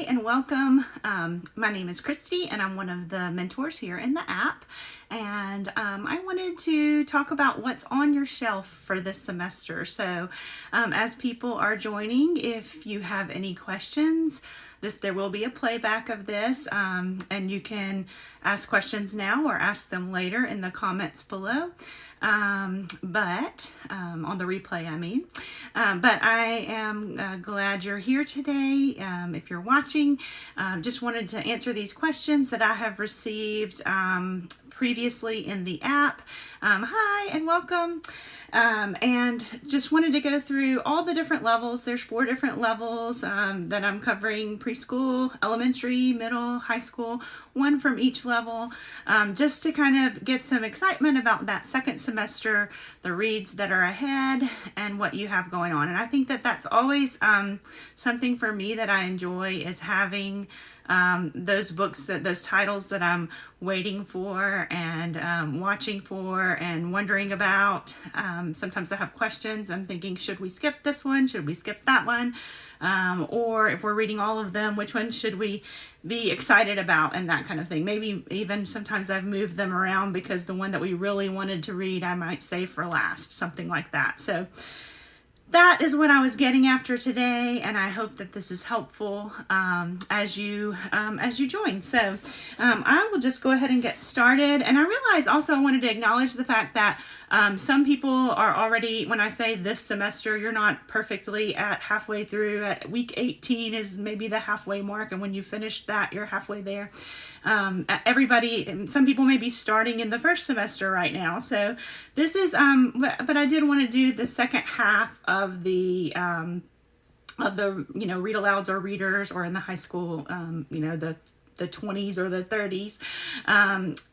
and welcome. My name is Christy and I'm one of the mentors here in the app. And I wanted to talk about what's on your shelf for this semester. So as people are joining, if you have any questions, there will be a playback of this, and you can ask questions now or ask them later in the comments below. On the replay, I mean. But I am glad you're here today. If you're watching, just wanted to answer these questions that I have received previously in the app. Hi and welcome. And just wanted to go through all the different levels. There's 4 different levels that I'm covering: preschool, elementary, middle, high school, one from each level, just to kind of get some excitement about that second semester, the reads that are ahead, and what you have going on. And I think that that's always something for me that I enjoy, is having those books, those titles that I'm waiting for and watching for and wondering about. Sometimes I have questions. I'm thinking, should we skip this one? Should we skip that one? Or if we're reading all of them, which one should we be excited about, and that kind of thing. Maybe even sometimes I've moved them around because the one that we really wanted to read I might save for last, something like that. So that is what I was getting after today, and I hope that this is helpful as you join. So I will just go ahead and get started. And I realized also I wanted to acknowledge the fact that some people are already, when I say this semester, you're not perfectly at halfway through. At week 18 is maybe the halfway mark, and when you finish that, you're halfway there. Some people may be starting in the first semester right now. So this is, but I did want to do the second half of the read alouds or readers, or in the high school, the 20s or the 30s.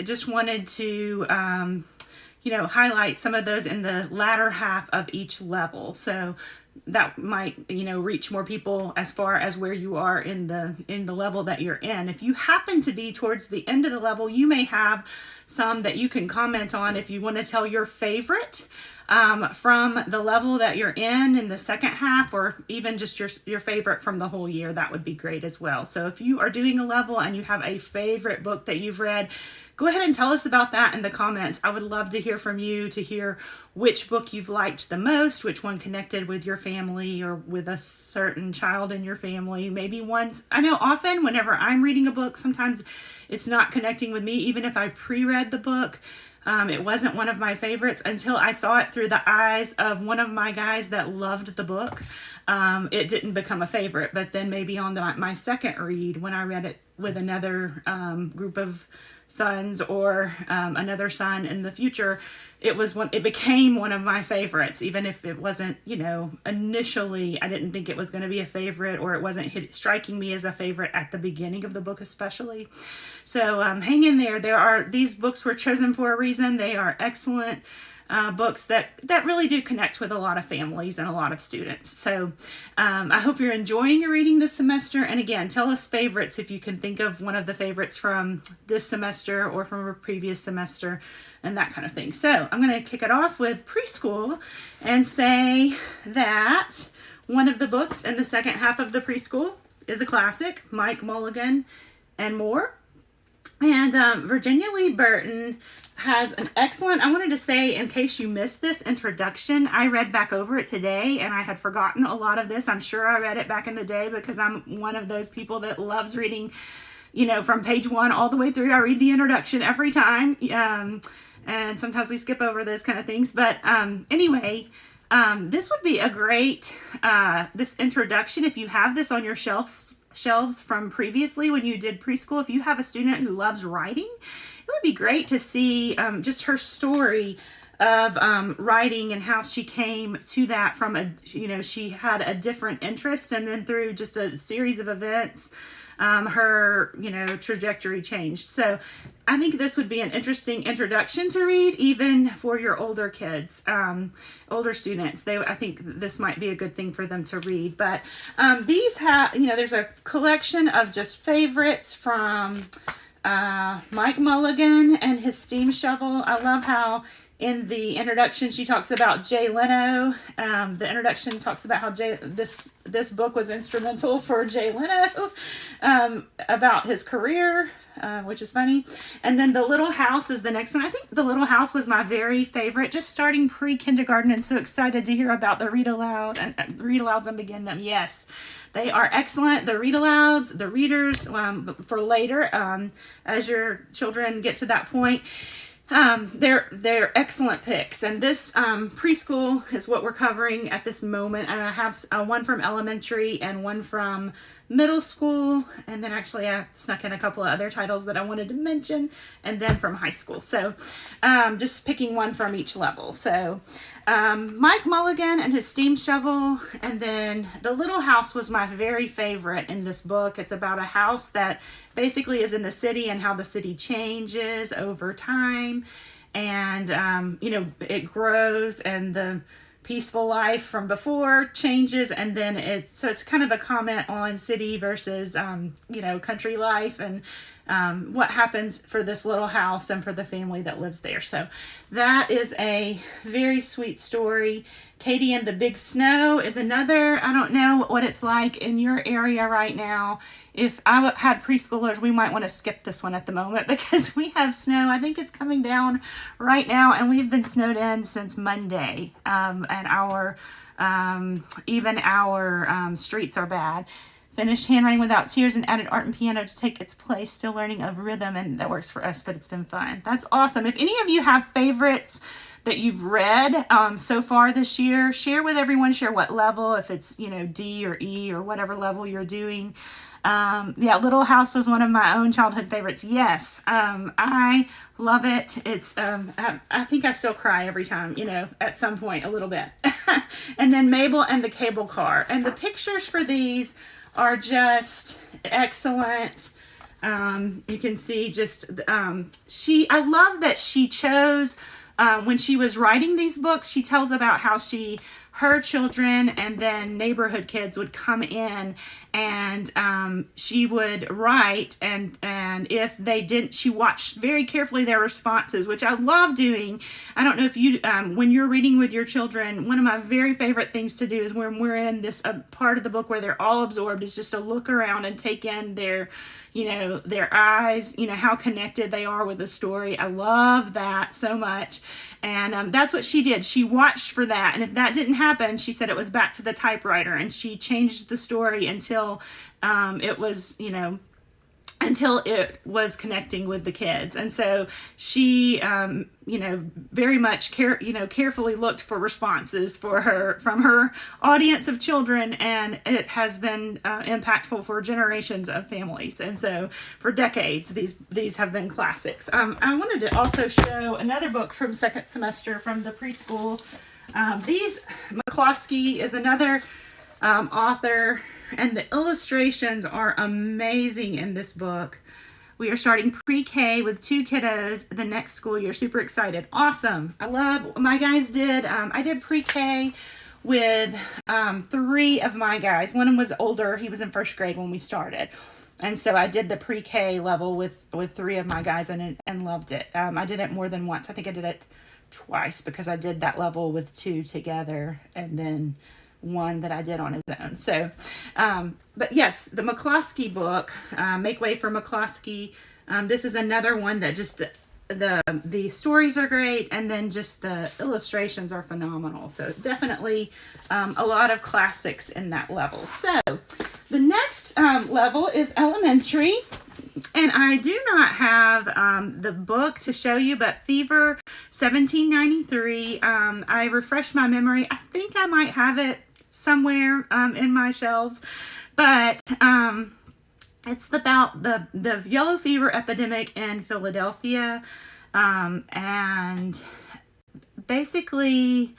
Just wanted to, highlight some of those in the latter half of each level. So that might, reach more people as far as where you are in the level that you're in. If you happen to be towards the end of the level, you may have some that you can comment on if you want to tell your favorite from the level that you're in the second half, or even just your favorite from the whole year. That would be great as well. So if you are doing a level and you have a favorite book that you've read, go ahead and tell us about that in the comments. I would love to hear from you, to hear which book you've liked the most, which one connected with your family or with a certain child in your family. Maybe ones, I know often whenever I'm reading a book, sometimes it's not connecting with me, even if I pre-read the book. It wasn't one of my favorites until I saw it through the eyes of one of my guys that loved the book. It didn't become a favorite, but then maybe on my second read, when I read it with another group of sons or another son in the future, it became one of my favorites, even if it wasn't, initially I didn't think it was going to be a favorite, or it wasn't striking me as a favorite at the beginning of the book especially. So hang in there. These books were chosen for a reason. They are excellent books that really do connect with a lot of families and a lot of students. So I hope you're enjoying your reading this semester. And again, tell us favorites if you can think of one of the favorites from this semester or from a previous semester and that kind of thing. So I'm going to kick it off with preschool and say that one of the books in the second half of the preschool is a classic, Mike Mulligan and More. And Virginia Lee Burton has an excellent, I wanted to say, in case you missed this introduction, I read back over it today and I had forgotten a lot of this. I'm sure I read it back in the day because I'm one of those people that loves reading, from page 1 all the way through. I read the introduction every time. And sometimes we skip over those kind of things. But anyway, this would be a great, this introduction, if you have this on your shelves from previously when you did preschool. If you have a student who loves writing, it would be great to see just her story of writing and how she came to that from she had a different interest, and then through just a series of events, her trajectory changed. So I think this would be an interesting introduction to read, even for your older kids, older students. I think this might be a good thing for them to read. But these have, there's a collection of just favorites from Mike Mulligan and his steam shovel. I love how In the introduction, she talks about Jay Leno. The introduction talks about how this book was instrumental for Jay Leno, about his career, which is funny. And then The Little House is the next one. I think The Little House was my very favorite, just starting pre-kindergarten, and so excited to hear about the read-alouds and begin them. Yes, they are excellent. The read-alouds, the readers, for later, as your children get to that point. They're excellent picks, and this preschool is what we're covering at this moment. And I have one from elementary and one from middle school, and then actually I snuck in a couple of other titles that I wanted to mention, and then from high school. So just picking one from each level. So Mike Mulligan and his steam shovel, and then The Little House was my very favorite in this book. It's about a house that basically is in the city and how the city changes over time, and it grows, and the peaceful life from before changes, and then it's kind of a comment on city versus country life, and what happens for this little house and for the family that lives there. So that is a very sweet story. Katie and the Big Snow is another. I don't know what it's like in your area right now. If I had preschoolers, we might want to skip this one at the moment because we have snow. I think it's coming down right now, and we've been snowed in since Monday. And our streets are bad. Finished handwriting without tears and added art and piano to take its place. Still learning of rhythm, and that works for us, but it's been fun. That's awesome. If any of you have favorites that you've read so far this year, share with everyone. Share what level, if it's D or E or whatever level you're doing. Little House was one of my own childhood favorites. Yes, I love it. It's I think I still cry every time, at some point a little bit. And then Mabel and the Cable Car, and the pictures for these are just excellent. You can see just I love that she chose, when she was writing these books, she tells about how her children and then neighborhood kids would come in, and she would write, and if they didn't, she watched very carefully their responses, which I love doing. I don't know if you, when you're reading with your children, one of my very favorite things to do is when we're in this part of the book where they're all absorbed, is just to look around and take in their eyes, how connected they are with the story. I love that so much. And that's what she did. She watched for that. And if that didn't happen, she said it was back to the typewriter, and she changed the story until it was connecting with the kids. And so she, very much carefully looked for responses from her audience of children, and it has been impactful for generations of families. And so for decades, these have been classics. I wanted to also show another book from second semester from the preschool. McCloskey is another author, and the illustrations are amazing in this book. We are starting pre-K with 2 kiddos the next school year. Super excited. Awesome. I love, my guys did, I did pre-K with 3 of my guys. One of them was older. He was in 1st grade when we started. And so I did the pre-K level with 3 of my guys, and loved it. I did it more than once. I think I did it twice, because I did that level with 2 together, and then one that I did on his own. So, but yes, the McCloskey book, Make Way for McCloskey. This is another one that just the stories are great, and then just the illustrations are phenomenal. So definitely a lot of classics in that level. So the next level is elementary. And I do not have the book to show you, but Fever 1793, I refreshed my memory. I think I might have it somewhere in my shelves, but it's about the yellow fever epidemic in Philadelphia, and basically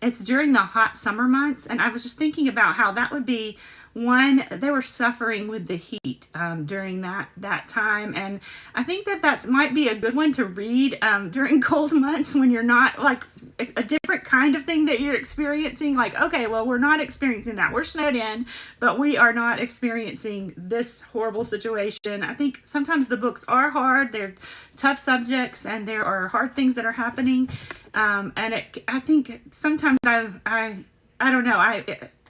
it's during the hot summer months. And I was just thinking about how that would be they were suffering with the heat during that time. And I think that might be a good one to read during cold months, when you're not, like, a different kind of thing that you're experiencing. Like, okay, well, we're not experiencing that. We're snowed in, but we are not experiencing this horrible situation. I think sometimes the books are hard. They're tough subjects, and there are hard things that are happening. And I think sometimes I don't know.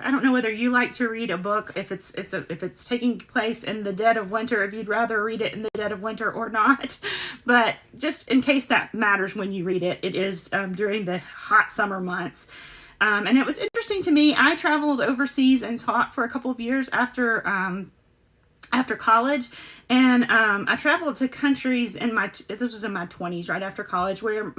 I don't know whether you like to read a book if it's taking place in the dead of winter, if you'd rather read it in the dead of winter or not. But just in case that matters when you read it, it is during the hot summer months. And it was interesting to me. I traveled overseas and taught for a couple of years after college, and I traveled to countries this was in my 20s, right after college, where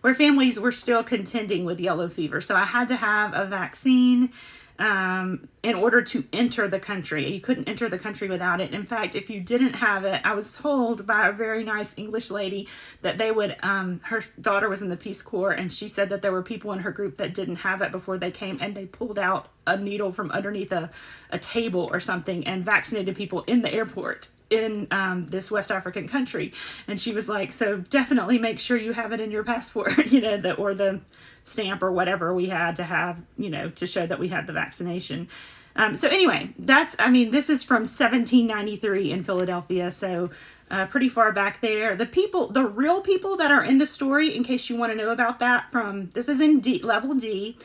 where families were still contending with yellow fever. So I had to have a vaccine in order to enter the country. You couldn't enter the country without it. In fact, if you didn't have it, I was told by a very nice English lady that they would, her daughter was in the Peace Corps, and she said that there were people in her group that didn't have it before they came, and they pulled out a needle from underneath a table or something and vaccinated people in the airport in this West African country. And she was like, so definitely make sure you have it in your passport, or the stamp or whatever we had to have, to show that we had the vaccination. So anyway, this is from 1793 in Philadelphia. So pretty far back there. The real people that are in the story, in case you want to know about that, this is in level D.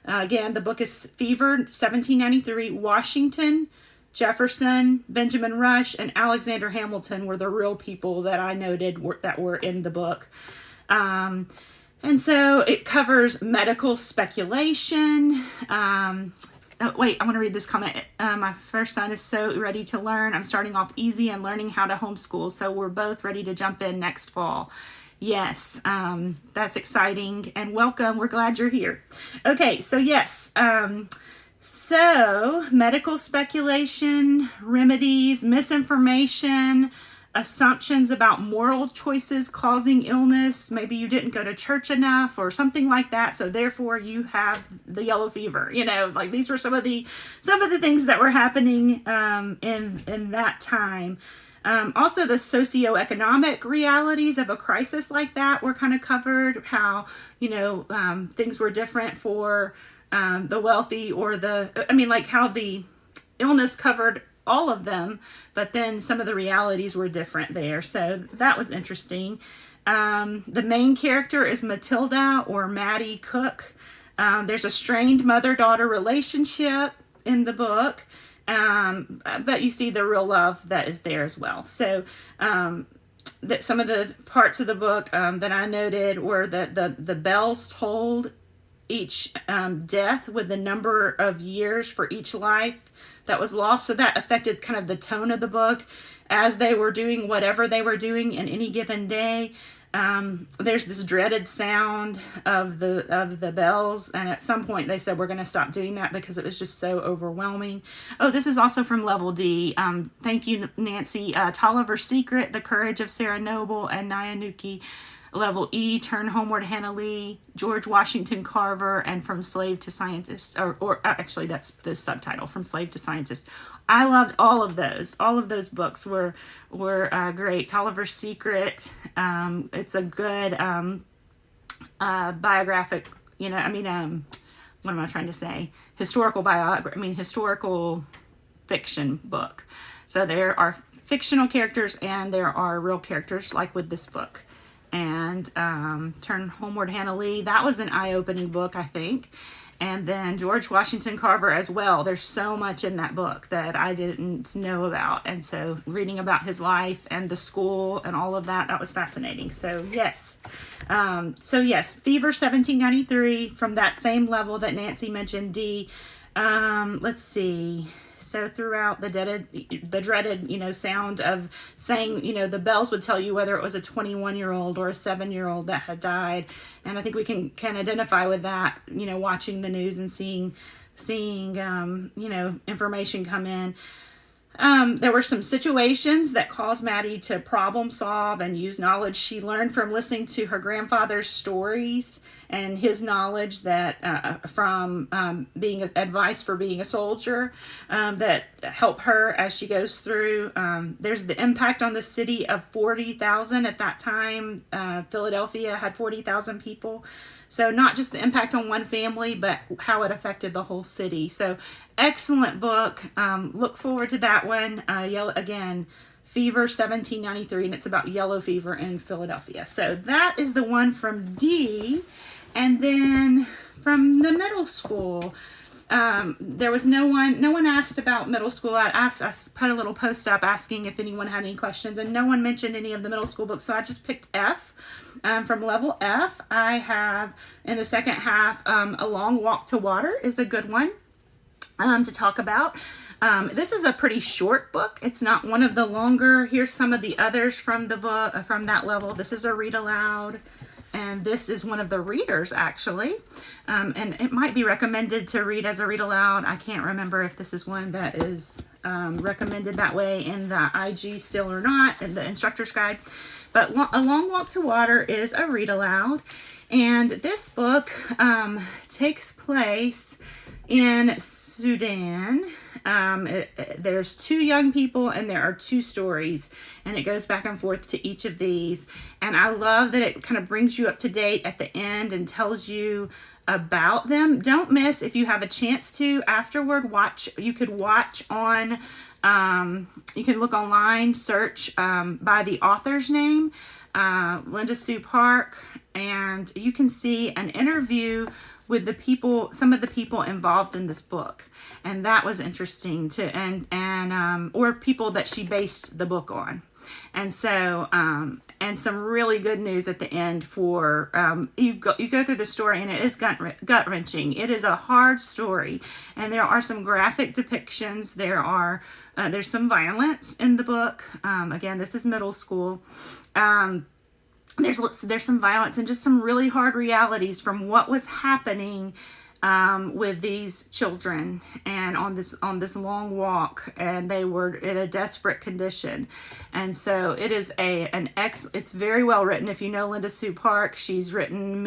Again, the book is Fever, 1793. Washington, Jefferson, Benjamin Rush, and Alexander Hamilton were the real people that I noted that were in the book. And so it covers medical speculation. Wait, I want to read this comment. My first son is so ready to learn. I'm starting off easy and learning how to homeschool, so we're both ready to jump in next fall. Yes, that's exciting, and welcome. We're glad you're here. Okay, so yes, so medical speculation, remedies, misinformation, assumptions about moral choices causing illness. Maybe you didn't go to church enough or something like that, so therefore you have the yellow fever. Like these were some of the things that were happening in that time. Also, the socioeconomic realities of a crisis like that were kind of covered. How things were different for the wealthy or how the illness covered all of them, but then some of the realities were different there. So that was interesting. The main character is Matilda, or Maddie Cook. There's a strained mother-daughter relationship in the book, but you see the real love that is there as well. So that some of the parts of the book that I noted were that the bells told each death with the number of years for each life that was lost. So that affected kind of the tone of the book as they were doing whatever they were doing in any given day. There's this dreaded sound of the bells, and at some point they said we're going to stop doing that because it was just so overwhelming. Oh, this is also from level D. Thank you, Nancy. Tolliver's Secret, The Courage of Sarah Noble, and Nyanuki. Level E, Turn Homeward, Hannah Lee, George Washington Carver, and From Slave to Scientist, or actually that's the subtitle, From Slave to Scientist. I loved all of those. All of those books were great. Tolliver's Secret, it's a good biographic, what am I trying to say? Historical fiction book. So there are fictional characters and there are real characters, like with this book. And Turn Homeward, Hannah Lee, that was an eye-opening book, I think. And then George Washington Carver as well. There's so much in that book that I didn't know about. And so reading about his life and the school and all of that was fascinating. So yes. Fever 1793 from that same level that Nancy mentioned, D. Let's see. So throughout the dreaded, sound of saying, the bells would tell you whether it was a 21-year-old or a 7-year-old that had died. And I think we can identify with that, watching the news and seeing, information come in. There were some situations that caused Maddie to problem solve and use knowledge she learned from listening to her grandfather's stories and his knowledge that from being advice for being a soldier that help her as she goes through. There's the impact on the city of 40,000 at that time. Philadelphia had 40,000 people. So not just the impact on one family, but how it affected the whole city. So excellent book. Look forward to that one. Again, Fever 1793, and it's about yellow fever in Philadelphia. So that is the one from D. And then from the middle school, there was no one asked about middle school. I put a little post up asking if anyone had any questions, and no one mentioned any of the middle school books, so I just picked F. From level F, I have in the second half, A Long Walk to Water is a good one to talk about. This is a pretty short book. It's not one of the longer. Here's some of the others from the book, from that level. This is a read aloud. And this is one of the readers, actually. And it might be recommended to read as a read aloud. I can't remember if this is one that is recommended that way in the IG still or not, in the instructor's guide. But A Long Walk to Water is a read aloud. And this book takes place in Sudan. There's 2 young people and there are 2 stories, and it goes back and forth to each of these. And I love that it kind of brings you up to date at the end and tells you about them. Don't miss, if you have a chance to afterward, you could watch on, you can look online, search by the author's name, Linda Sue Park, and you can see an interview with the people, some of the people involved in this book. And that was interesting to, or people that she based the book on. And so, and some really good news at the end for, you go through the story, and it is gut-wrenching. It is a hard story, and there are some graphic depictions. There's some violence in the book. Again, this is middle school. There's some violence and just some really hard realities from what was happening with these children and on this long walk, and they were in a desperate condition. And so it is it's very well written. If you know Linda Sue Park, she's written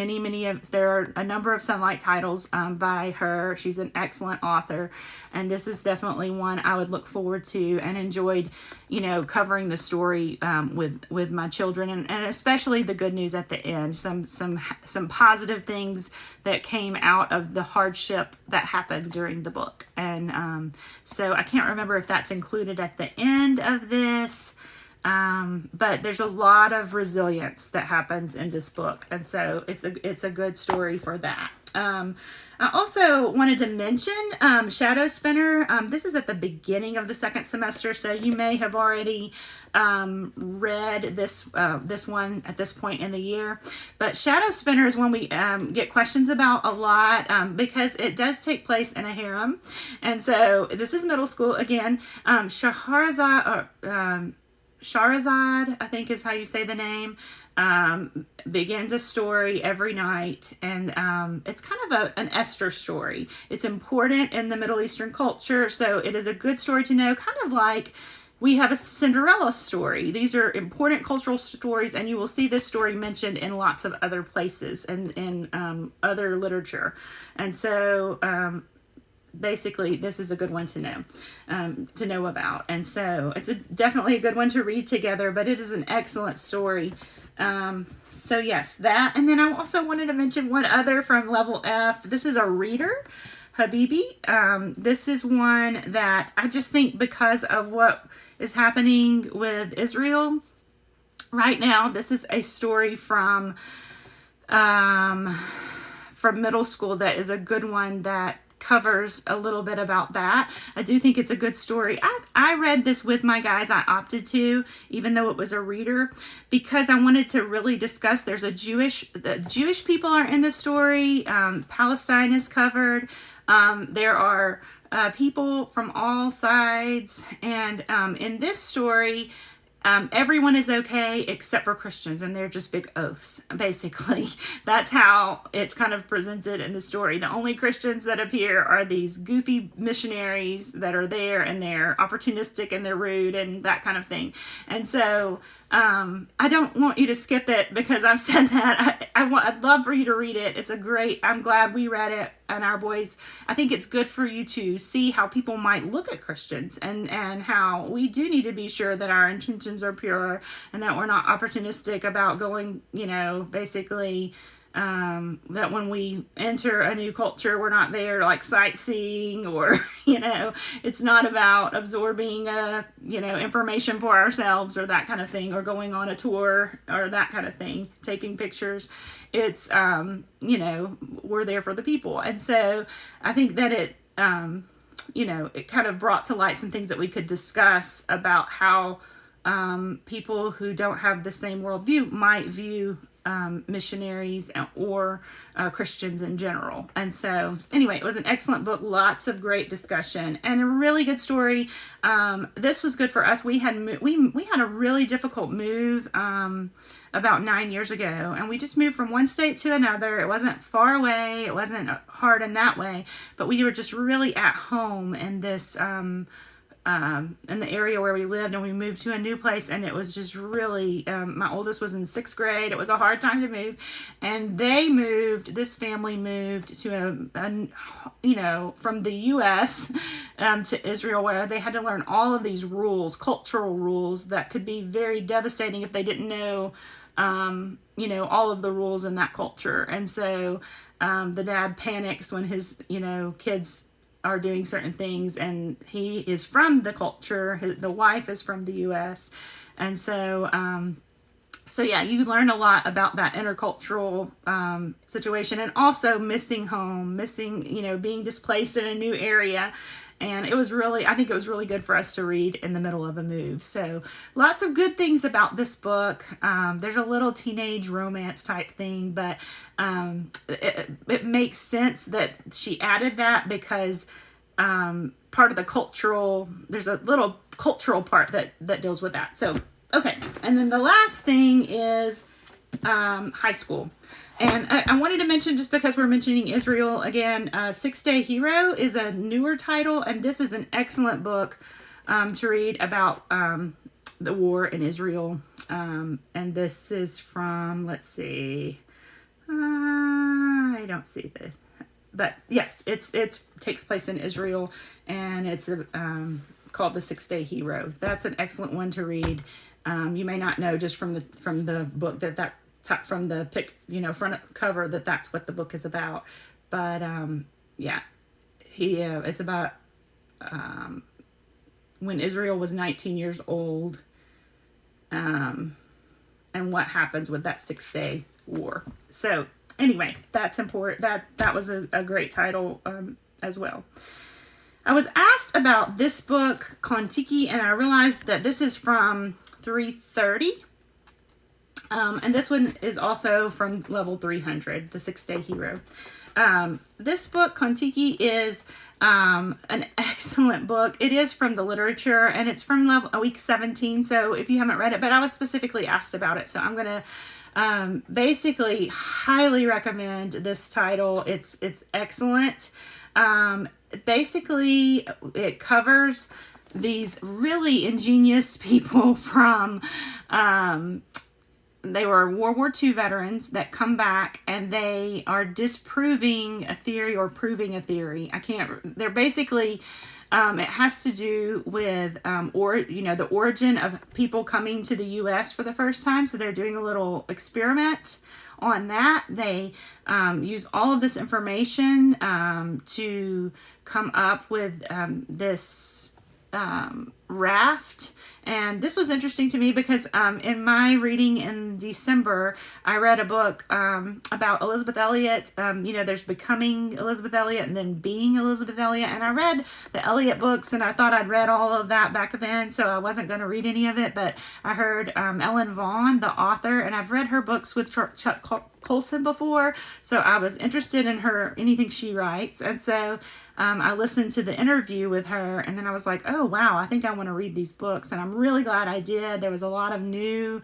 there are a number of Sonlight titles by her. She's an excellent author, and this is definitely one I would look forward to and enjoyed, covering the story with my children, and especially the good news at the end, some positive things that came out of the hardship that happened during the book. And so I can't remember if that's included at the end of this, but there's a lot of resilience that happens in this book, and so it's a good story for that. I also wanted to mention Shadow Spinner. This is at the beginning of the second semester, so you may have already read this one at this point in the year. But Shadow Spinner is one we get questions about a lot because it does take place in a harem. And so this is middle school again. Shahrazad, I think is how you say the name, begins a story every night, and it's kind of an Esther story. It's important in the Middle Eastern culture, so it is a good story to know, kind of like we have a Cinderella story. These are important cultural stories, and you will see this story mentioned in lots of other places and in other literature. And so basically, this is a good one to know about. And so it's definitely a good one to read together, but it is an excellent story. So yes, that. And then I also wanted to mention one other from level F. This is a reader, Habibi. This is one that I just think, because of what is happening with Israel right now, this is a story from middle school that is a good one that covers a little bit about that. I do think it's a good story. I read this with my guys. I opted to, even though it was a reader, because I wanted to really discuss. There's the Jewish people are in the story. Palestine is covered. There are people from all sides, and in this story, everyone is okay except for Christians, and they're just big oafs, basically. That's how it's kind of presented in the story. The only Christians that appear are these goofy missionaries that are there, and they're opportunistic and they're rude and that kind of thing. And so I don't want you to skip it because I've said that. I'd love for you to read it. I'm glad we read it, and our boys. I think it's good for you to see how people might look at Christians, and how we do need to be sure that our intentions are pure and that we're not opportunistic about going, basically that when we enter a new culture, we're not there like sightseeing or, you know, it's not about absorbing, you know, information for ourselves or that kind of thing, or going on a tour or that kind of thing, taking pictures. It's, you know, we're there for the people. And so I think that it, you know, it kind of brought to light some things that we could discuss about how people who don't have the same worldview might view missionaries or Christians in general. And so anyway, it was an excellent book, lots of great discussion, and a really good story. This was good for us. We had a really difficult move about 9 years ago, and we just moved from one state to another. It wasn't far away, it wasn't hard in that way, but we were just really at home in this in the area where we lived, and we moved to a new place, and it was just really, my oldest was in 6th grade. It was a hard time to move, and this family moved to you know, from the U.S. To Israel, where they had to learn all of these rules, cultural rules that could be very devastating if they didn't know, you know, all of the rules in that culture. And so the dad panics when his, you know, kids are doing certain things, and he is from the culture, the wife is from the U.S. And so so yeah, you learn a lot about that intercultural situation, and also missing home, you know, being displaced in a new area. And it was really, I think it was really good for us to read in the middle of a move. So lots of good things about this book. There's a little teenage romance type thing, but it makes sense that she added that because part of the cultural, there's a little cultural part that deals with that. So, okay. And then the last thing is high school. And I wanted to mention, just because we're mentioning Israel again, 6-Day Hero is a newer title, and this is an excellent book to read about the war in Israel. And this is from, let's see, I don't see this, but yes, it takes place in Israel, and it's called the 6-Day Hero. That's an excellent one to read. You may not know just from the book that from the front cover that's what the book is about, but yeah, it's about when Israel was 19 years old, and what happens with that 6-day war. So anyway, that's important. That was a great title as well. I was asked about this book, Kon-Tiki, and I realized that this is from 330. And this one is also from level 300, the 6-Day Hero. This book, Kon-Tiki, is an excellent book. It is from the literature, and it's from week 17, so if you haven't read it, but I was specifically asked about it, so I'm going to basically highly recommend this title. It's excellent. Basically, it covers these really ingenious people from... they were World War II veterans that come back, and they are disproving a theory or proving a theory. They're basically, it has to do with, the origin of people coming to the U.S. for the first time. So they're doing a little experiment on that. They use all of this information to come up with this raft. And this was interesting to me because in my reading in December, I read a book about Elizabeth Elliot. There's becoming Elizabeth Elliot and then being Elizabeth Elliot. And I read the Elliot books, and I thought I'd read all of that back then, so I wasn't going to read any of it. But I heard Ellen Vaughn, the author, and I've read her books with Chuck Colson before, so I was interested in anything she writes. And so I listened to the interview with her, and then I was like, oh wow, I think I want to read these books, and I'm really glad I did. There was a lot of new,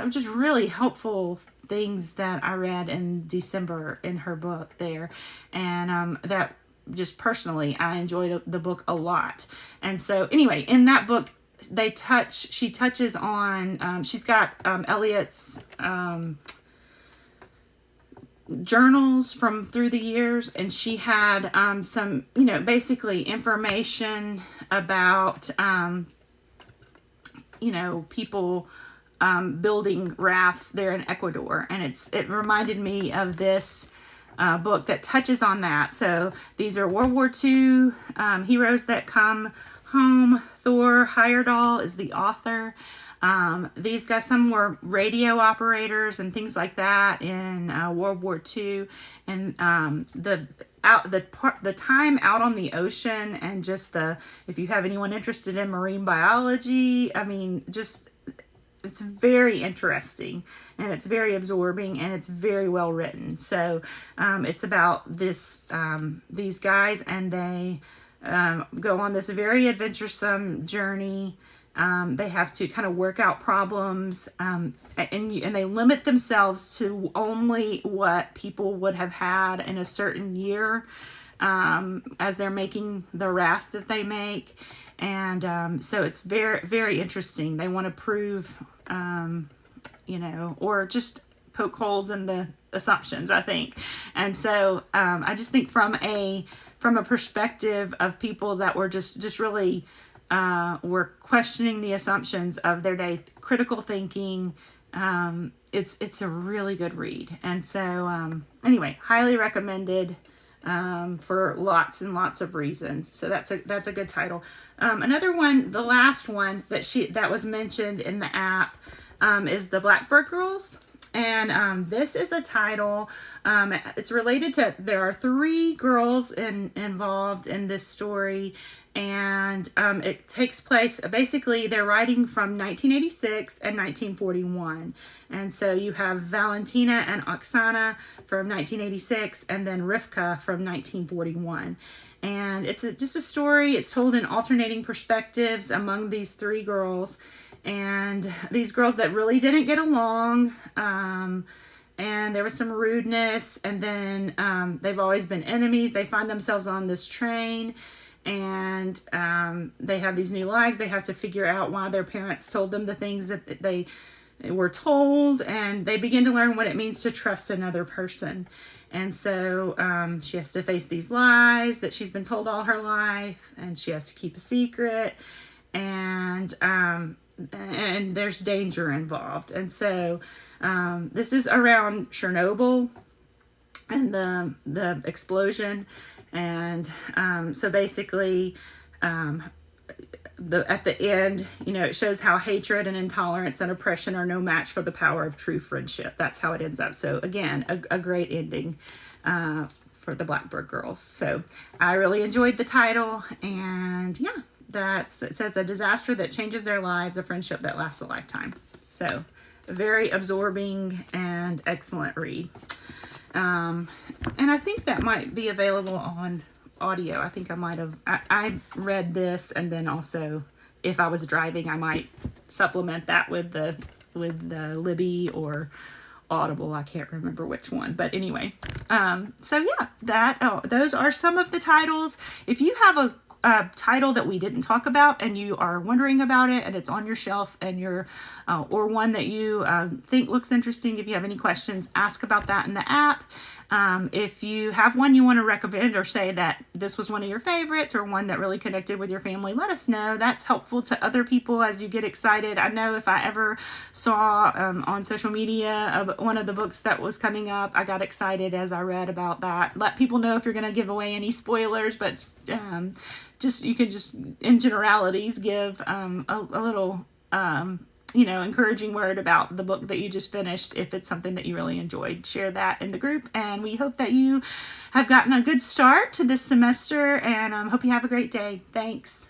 just really helpful things that I read in December in her book there, and that just personally, I enjoyed the book a lot. And so anyway, in that book, she touches on, she's got Elliot's journals from through the years, and she had some basically information about people building rafts there in Ecuador. And it reminded me of this book that touches on that. So these are World War II heroes that come home. Thor Heyerdahl is the author. These guys, some were radio operators and things like that in World War II, and the time out on the ocean, and just if you have anyone interested in marine biology, I mean, just it's very interesting, and it's very absorbing, and it's very well written. So it's about these guys, and they go on this very adventuresome journey. They have to kind of work out problems, and they limit themselves to only what people would have had in a certain year as they're making the raft that they make. And so it's very, very interesting. They want to prove, or just poke holes in the assumptions, I think. And so I just think from a perspective of people that were just really were questioning the assumptions of their day, critical thinking, it's a really good read. And so anyway, highly recommended for lots and lots of reasons. So that's a good title. Another one, the last one that was mentioned in the app is The Blackbird Girls. And this is a title, it's related to, there are 3 girls involved in this story, and it takes place, basically they're writing from 1986 and 1941. And so you have Valentina and Oksana from 1986, and then Rivka from 1941. And it's just a story, it's told in alternating perspectives among these 3 girls. And these girls that really didn't get along, and there was some rudeness, and then they've always been enemies. They find themselves on this train, and they have these new lives. They have to figure out why their parents told them the things that they were told, and they begin to learn what it means to trust another person. And so she has to face these lies that she's been told all her life, and she has to keep a secret, and there's danger involved. And so this is around Chernobyl and the explosion. And so basically at the end, it shows how hatred and intolerance and oppression are no match for the power of true friendship. That's how it ends up. So again, a great ending for the Blackbird Girls. So I really enjoyed the title, and yeah, it says a disaster that changes their lives, a friendship that lasts a lifetime. So a very absorbing and excellent read. And I think that might be available on audio. I think I read this, and then also if I was driving, I might supplement that with the Libby or Audible. I can't remember which one, but anyway. So yeah, those are some of the titles. If you have a title that we didn't talk about and you are wondering about it, and it's on your shelf, and or one that you think looks interesting, if you have any questions, ask about that in the app. If you have one you want to recommend, or say that this was one of your favorites, or one that really connected with your family, let us know. That's helpful to other people as you get excited. I know if I ever saw on social media one of the books that was coming up, I got excited as I read about that. Let people know if you're going to give away any spoilers, but you can just in generalities give a little encouraging word about the book that you just finished. If it's something that you really enjoyed, share that in the group. And we hope that you have gotten a good start to this semester, and hope you have a great day. Thanks.